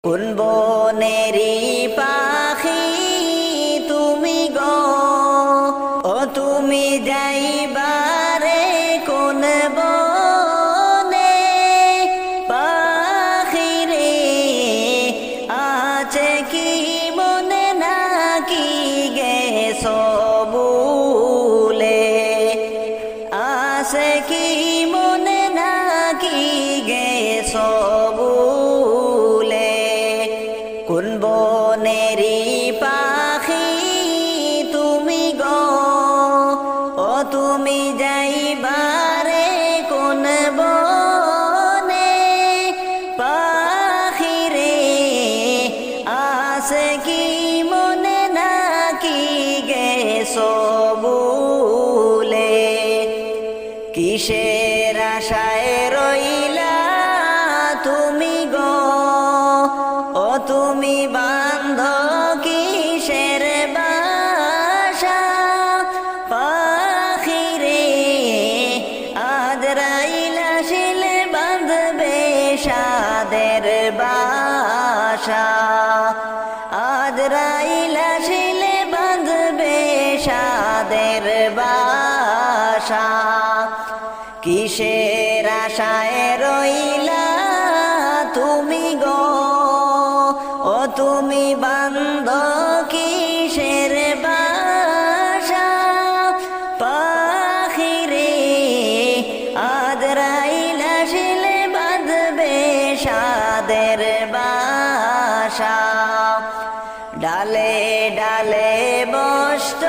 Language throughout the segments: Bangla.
কোন বনেরি পাখি তুমি গো, ও তুমি যাইবারে কোন বনে? পাখি রে আছে কি মনে নাকি গেছো ভুলে? আছে কি মনে নাকি গেছো ভুলে? কোন বনেরি পাখি তুমি গো, ও তুমি যাইবারে কোন বনে? পাখি রে আছে কি মনে নাকি গেছো ভুলে? কিসের আশায় রইলা তুমি গো, ও তুমি বান্ধ কিসের বাসা? পাখি রে আজরাইল আসিলে বাঁধবে সাদের বাসা। আজরাইল আসিলে বাঁধবে সাদের বাসা। কিসের আশায় রইলা তুমি গো, ও তুমি বান্ধ কিসের বাসা? পাখি রে আজরাইল আসিলে বাঁধবে সাদের বাসা। ডালে ডালে বসত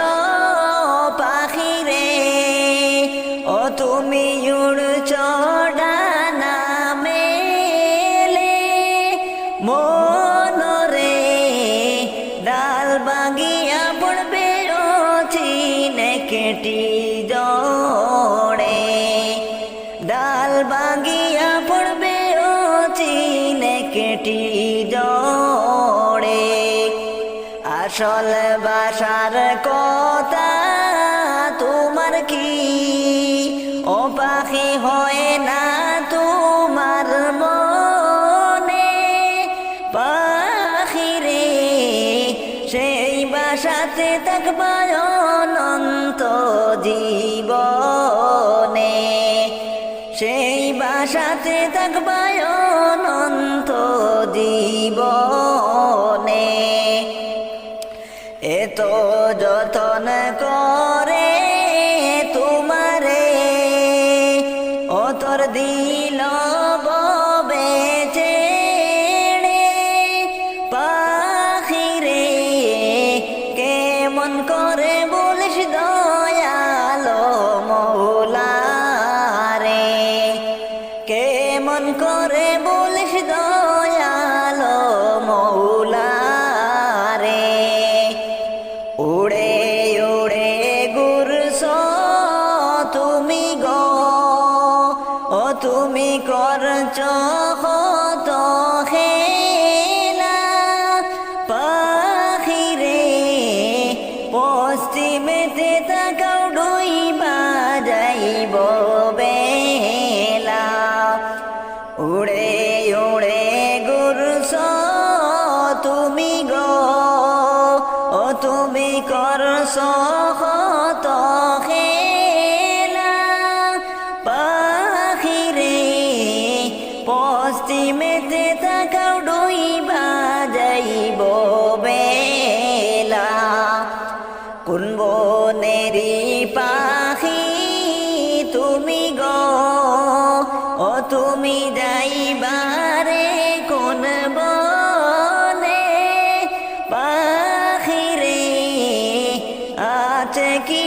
পাখি রে, ও তুমি উড়ছ ডানা মেলে। মনরে ডাল বাগিয়া পড়বে ও চিনে কেটি দৌড়ে। ডাল বাগিয়া পড়বে ও চিনে কেটি দৌড়ে। আসল বাসার কথা তোমার কি, ও পাখি হয় না তোমার মনে? পাখি রে সেই বাসাতে থাকবা অনন্ত জীবনে। সেই বাসাতে থাকবা অনন্ত জীবনে। এত যতন করে তোমারে, ও তোর দিল বেচে। পাখি রে কেমন করে বলিস দয়ালো মৌলা রে? কেমন করে বলিস দয়ালো মৌলা রে? উড়ে উড়ে ঘুরছ তুমি গো, ও তুমি করছ কত খেলা? পাখি রে পশ্চিমেতে তাকাও ডুইবা যাইব বেলা। উড়ে উড়ে ঘুরছ তুমি গো, ও তুমি করছ কত খেলা? পাখি রে পশ্চিমেতে তাকাও ডুইবা যাইব বেলা। কোন বনেরি পাখি তুমি গো, ও তুমি যাইবারে কোন বনে? পাখি রে আছে কি